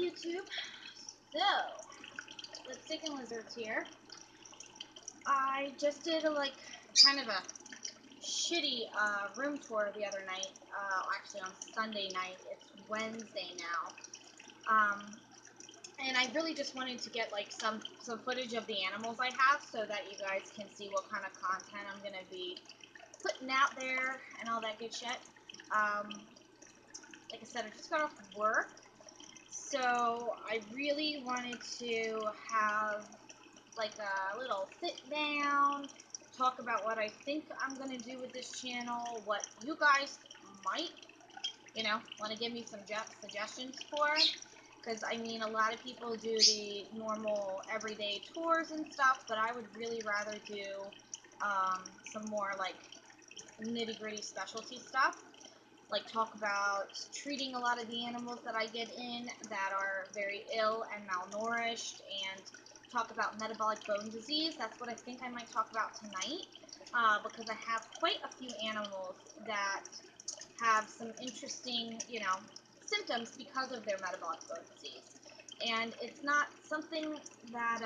YouTube. So, the chicken lizards here. I just did a kind of a shitty room tour the other night. Actually on Sunday night. It's Wednesday now. And I really just wanted to get some footage of the animals I have so that you guys can see what kind of content I'm gonna be putting out there and all that good shit. Like I said, I just got off work, so I really wanted to have a little sit down, talk about what I think I'm going to do with this channel, what you guys might, want to give me some suggestions for. Because, I mean, a lot of people do the normal everyday tours and stuff, but I would really rather do some more, nitty-gritty specialty stuff. Talk about treating a lot of the animals that I get in that are very ill and malnourished, and talk about metabolic bone disease. That's what I think I might talk about tonight, because I have quite a few animals that have some interesting, symptoms because of their metabolic bone disease. And it's not something that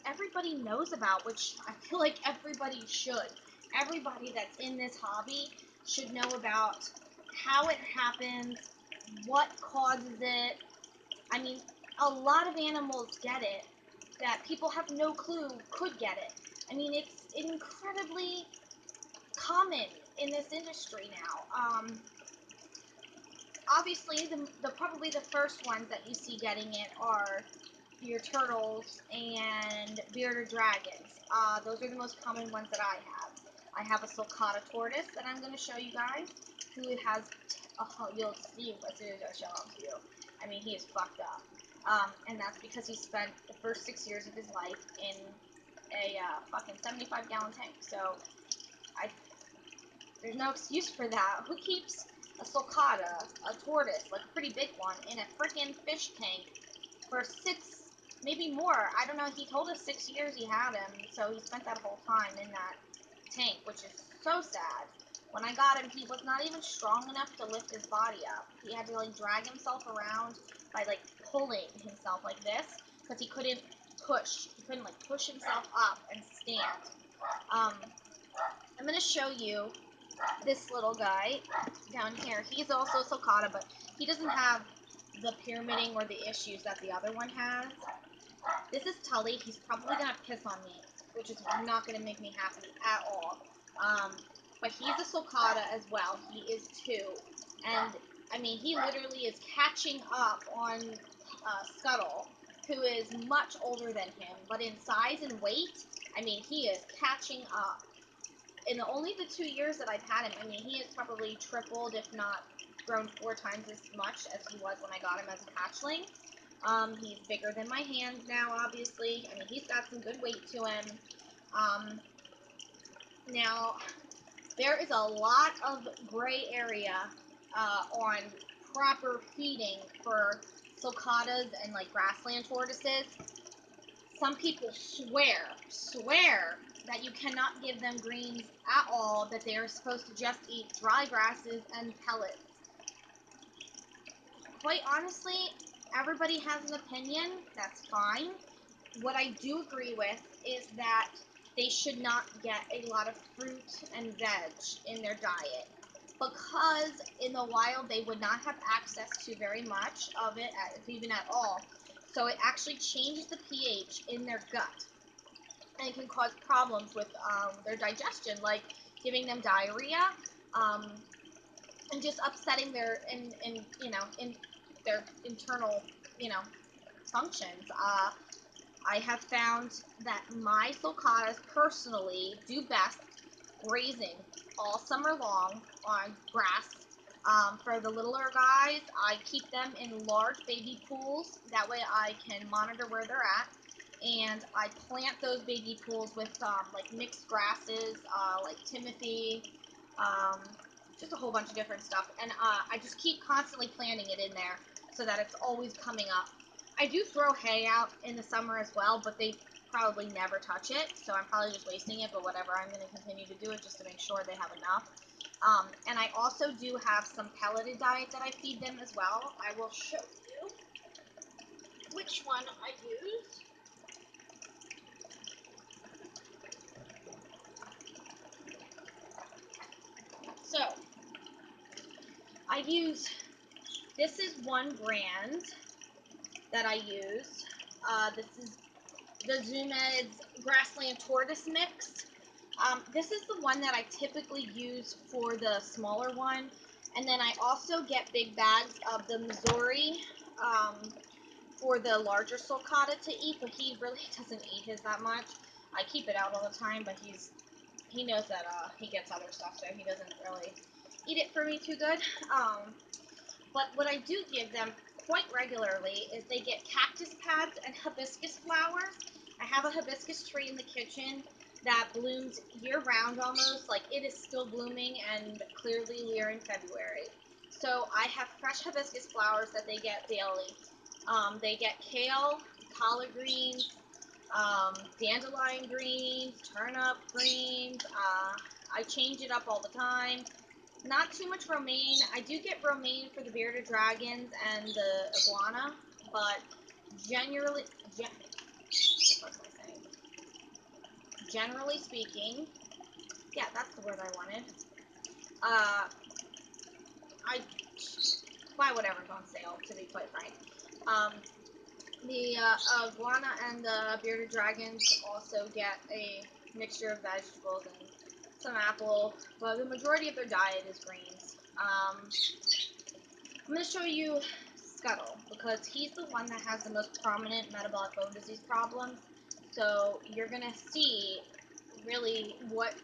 everybody knows about, which I feel like everybody should. Everybody that's in this hobby should know about how it happens, what causes it. I mean, a lot of animals get it that people have no clue could get it. I mean, it's incredibly common in this industry now. Obviously, probably the first ones that you see getting it are your turtles and bearded dragons. Those are the most common ones that I have. I have a sulcata tortoise that I'm going to show you guys, who has, you'll see as soon as I show him to you. I mean, he is fucked up. And that's because he spent the first 6 years of his life in a fucking 75-gallon tank. So, there's no excuse for that. Who keeps a sulcata, a tortoise, a pretty big one, in a freaking fish tank for 6, maybe more? I don't know. He told us 6 years he had him, so he spent that whole time in that tank, which is so sad. When I got him, he was not even strong enough to lift his body up. He had to drag himself around by pulling himself like this, because he couldn't push. He couldn't push himself up and stand. I'm gonna show you this little guy down here. He's also a sulcata, but he doesn't have the pyramiding or the issues that the other one has. This is Tully. He's probably gonna piss on me, which is not gonna make me happy at all. But he's a sulcata as well. He is too. And, I mean, he literally is catching up on Scuttle, who is much older than him. But in size and weight, I mean, he is catching up. In only the 2 years that I've had him, I mean, he has probably tripled, if not grown 4 times as much as he was when I got him as a hatchling. He's bigger than my hand now, obviously. I mean, he's got some good weight to him. Now, there is a lot of gray area on proper feeding for sulcatas and grassland tortoises. Some people swear that you cannot give them greens at all, that they are supposed to just eat dry grasses and pellets. Quite honestly, everybody has an opinion. That's fine. What I do agree with is that they should not get a lot of fruit and veg in their diet, because in the wild they would not have access to very much of it, if even at all. So it actually changes the pH in their gut, and it can cause problems with their digestion, like giving them diarrhea, and just upsetting their in their internal functions. I have found that my sulcatas personally do best grazing all summer long on grass. For the littler guys, I keep them in large baby pools. That way I can monitor where they're at. And I plant those baby pools with mixed grasses, like timothy, just a whole bunch of different stuff. And I just keep constantly planting it in there so that it's always coming up. I do throw hay out in the summer as well, but they probably never touch it, so I'm probably just wasting it, but whatever, I'm going to continue to do it just to make sure they have enough. And I also do have some pelleted diet that I feed them as well. I will show you. which one I use. So, I use, this is one brand that I use. This is the Zoom Ed's Grassland Tortoise Mix. This is the one that I typically use for the smaller one. And then I also get big bags of the Missouri for the larger sulcata to eat, but he really doesn't eat his that much. I keep it out all the time, but he knows that he gets other stuff, so he doesn't really eat it for me too good. But what I do give them quite regularly is they get cactus pads and hibiscus flowers. I have a hibiscus tree in the kitchen that blooms year-round almost, like it is still blooming, and clearly we are in February. So I have fresh hibiscus flowers that they get daily. They get kale, collard greens, dandelion greens, turnip greens. I change it up all the time. Not too much romaine. I do get romaine for the bearded dragons and the iguana, but generally speaking, yeah, that's the word I wanted. I buy whatever's on sale, to be quite frank. The iguana and the bearded dragons also get a mixture of vegetables and some apple, but the majority of their diet is greens. I'm going to show you Scuttle, because he's the one that has the most prominent metabolic bone disease problems. So you're going to see really what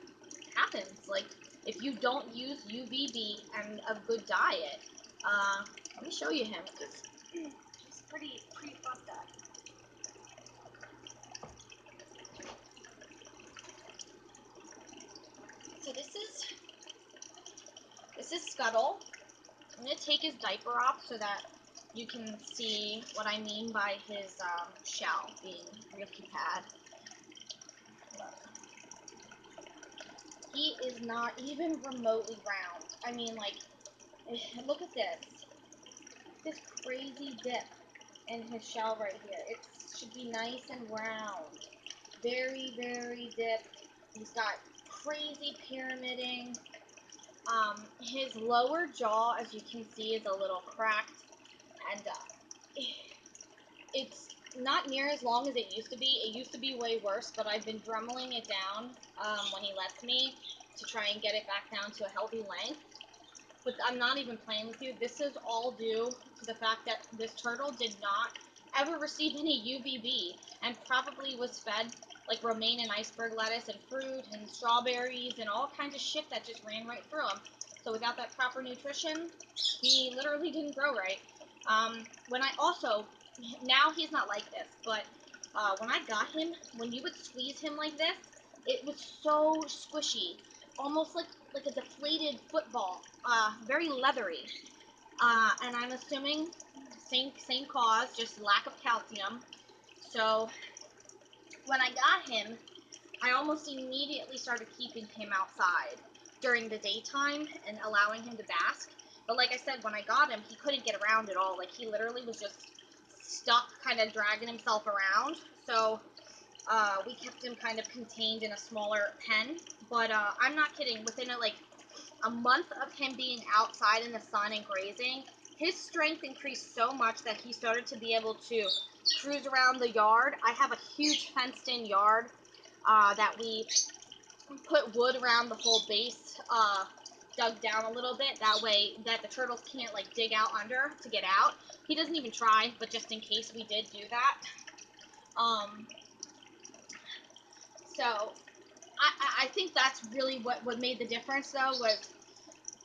happens, like, if you don't use UVB and a good diet. Let me show you him, because he's pretty fucked up. So this is Scuttle. I'm going to take his diaper off so that you can see what I mean by his shell being really bad. He is not even remotely round. I mean, like, look at this. This crazy dip in his shell right here. It should be nice and round. Very, very dipped. He's got crazy pyramiding. His lower jaw, as you can see, is a little cracked. And it's not near as long as it used to be. It used to be way worse, but I've been drummeling it down when he lets me to try and get it back down to a healthy length. But I'm not even playing with you. This is all due to the fact that this turtle did not ever receive any UVB and probably was fed like romaine and iceberg lettuce and fruit and strawberries and all kinds of shit that just ran right through him. So without that proper nutrition, he literally didn't grow right. When I also, now he's not like this, but when I got him, when you would squeeze him like this, it was so squishy, almost like a deflated football, very leathery. And I'm assuming same cause, just lack of calcium. So when I got him, I almost immediately started keeping him outside during the daytime and allowing him to bask. But like I said, when I got him, he couldn't get around at all. Like, he literally was just stuck, kind of dragging himself around. So we kept him kind of contained in a smaller pen. But I'm not kidding. Within a month of him being outside in the sun and grazing, his strength increased so much that he started to be able to cruise around the yard. I have a huge fenced-in yard that we put wood around the whole base, dug down a little bit, that way that the turtles can't like dig out under to get out. He doesn't even try, but just in case we did do that. So I think that's really what made the difference, though, was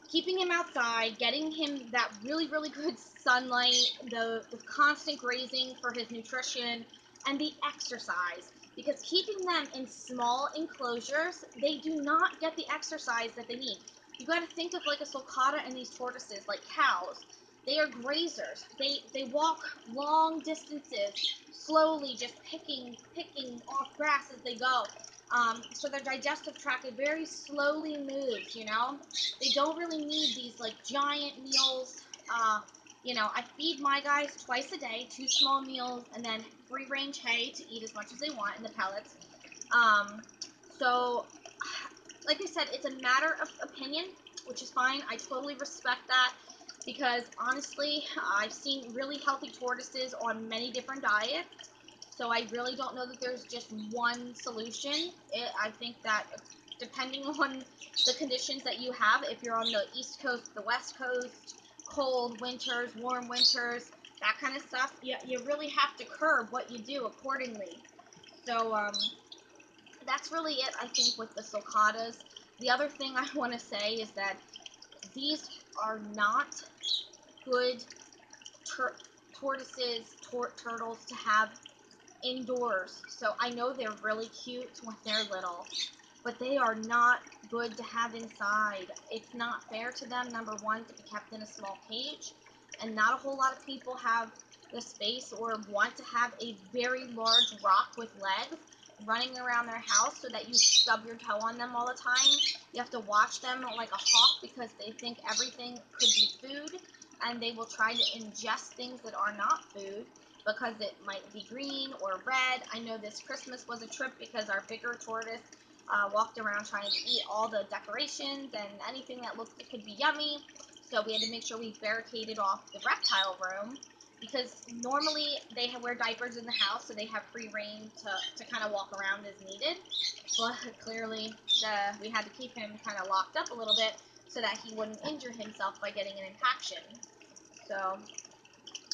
keeping him outside, getting him that really, really good sunlight, the constant grazing for his nutrition, and the exercise. Because keeping them in small enclosures, they do not get the exercise that they need. You got to think of like a sulcata and these tortoises, like cows. They are grazers. They walk long distances, slowly, just picking off grass as they go. So their digestive tract, it very slowly moves, you know? They don't really need these, like, giant meals. you know, I feed my guys twice a day, 2 small meals, and then free-range hay to eat as much as they want in the pellets. So, like I said, it's a matter of opinion, which is fine. I totally respect that because, honestly, I've seen really healthy tortoises on many different diets. So I really don't know that there's just one solution. I think that depending on the conditions that you have, if you're on the East Coast, the West Coast, cold winters, warm winters, that kind of stuff, you really have to curb what you do accordingly. So that's really it, I think, with the sulcatas. The other thing I want to say is that these are not good turtles to have indoors. So I know they're really cute when they're little, but they are not good to have inside. It's not fair to them, number one, to be kept in a small cage, and not a whole lot of people have the space or want to have a very large rock with legs running around their house so that you stub your toe on them all the time. You have to watch them like a hawk because they think everything could be food, and they will try to ingest things that are not food because it might be green or red. I know this Christmas was a trip because our bigger tortoise walked around trying to eat all the decorations and anything that looked like could be yummy. So we had to make sure we barricaded off the reptile room because normally they wear diapers in the house, so they have free reign to kind of walk around as needed. But clearly we had to keep him kind of locked up a little bit so that he wouldn't injure himself by getting an impaction. So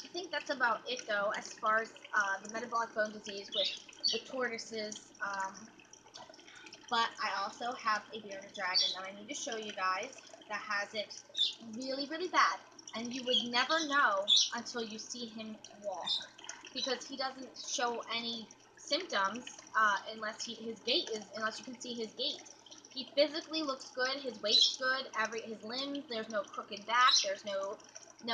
I think that's about it, though, as far as the metabolic bone disease with the tortoises. But I also have a bearded dragon that I need to show you guys that has it really, really bad. And you would never know until you see him walk because he doesn't show any symptoms unless you can see his gait. He physically looks good. His weight's good. His limbs. There's no crooked back. There's no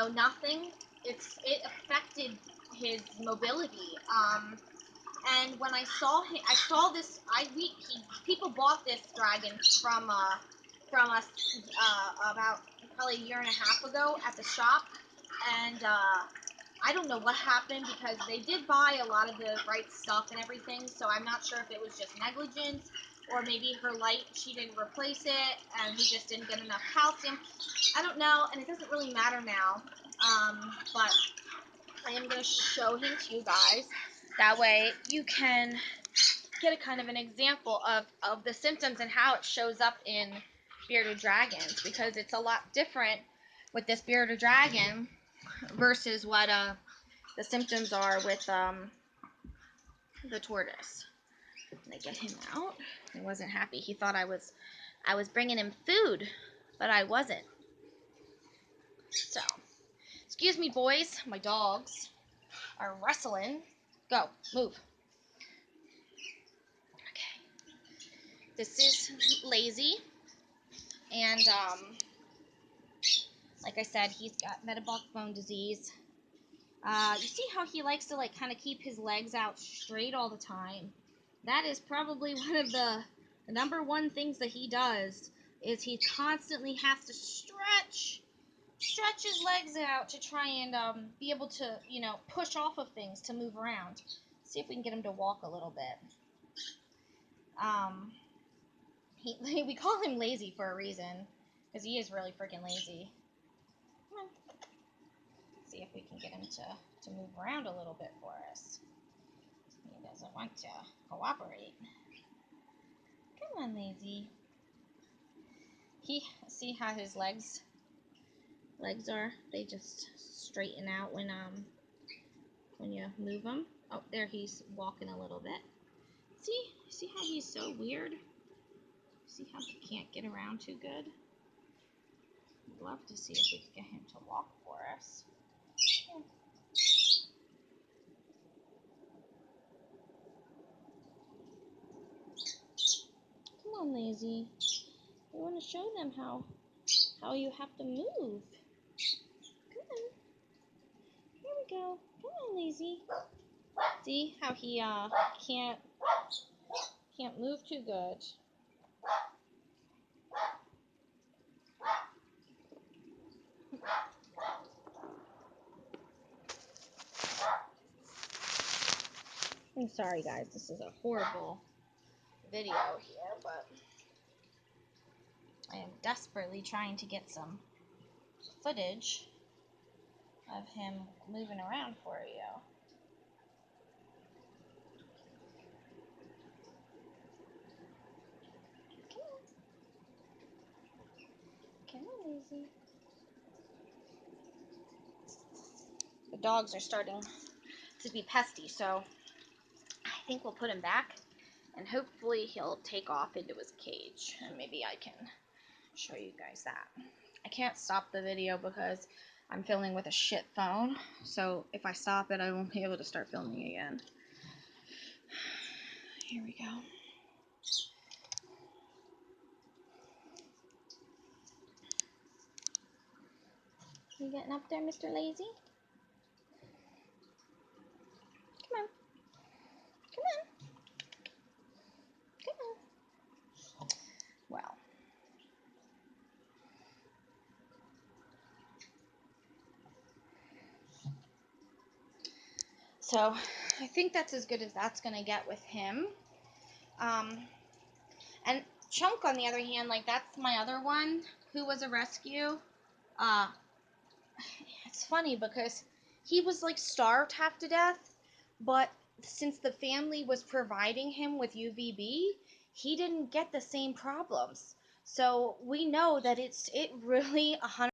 nothing. It affected his mobility. And when I saw him, people bought this dragon from us about probably a year and a half ago at the shop, and I don't know what happened because they did buy a lot of the right stuff and everything, so I'm not sure if it was just negligence or maybe her light, she didn't replace it and he just didn't get enough calcium. I don't know, and it doesn't really matter now, but I am going to show him to you guys. That way you can get a kind of an example of the symptoms and how it shows up in bearded dragons, because it's a lot different with this bearded dragon versus what the symptoms are with the tortoise. Let me get him out. He wasn't happy. He thought I was bringing him food, but I wasn't. So, excuse me, boys. My dogs are wrestling. Go, move. Okay. This is Lazy, and like I said, he's got metabolic bone disease. You see how he likes to like kind of keep his legs out straight all the time? That is probably one of the number one things that he does, is he constantly has to stretch his legs out to try and be able to, you know, push off of things to move around. See if we can get him to walk a little bit. We call him Lazy for a reason, because he is really freaking lazy. Come on. See if we can get him to move around a little bit for us. He doesn't want to cooperate. Come on, Lazy. See how his legs are? They just straighten out when you move them. Oh, there he's walking a little bit. See how he's so weird? See how he can't get around too good? I'd love to see if we could get him to walk for us. Yeah. Come on, Lazy. We want to show them how you have to move. Come on. Here we go. Come on, Lazy. See how he can't move too good. I'm sorry, guys. This is a horrible video here, but I am desperately trying to get some footage of him moving around for you. Come on, Lizzie. The dogs are starting to be pesty, so I think we'll put him back, and hopefully he'll take off into his cage, and maybe I can show you guys that. I can't stop the video because I'm filming with a shit phone, so if I stop it, I won't be able to start filming again. Here we go. You getting up there, Mr. Lazy? Come on. Come on. Come on. Well. So, I think that's as good as that's going to get with him. And Chunk, on the other hand, like, that's my other one who was a rescue. It's funny because he was, like, starved half to death, but since the family was providing him with UVB, he didn't get the same problems. So we know that it really 100%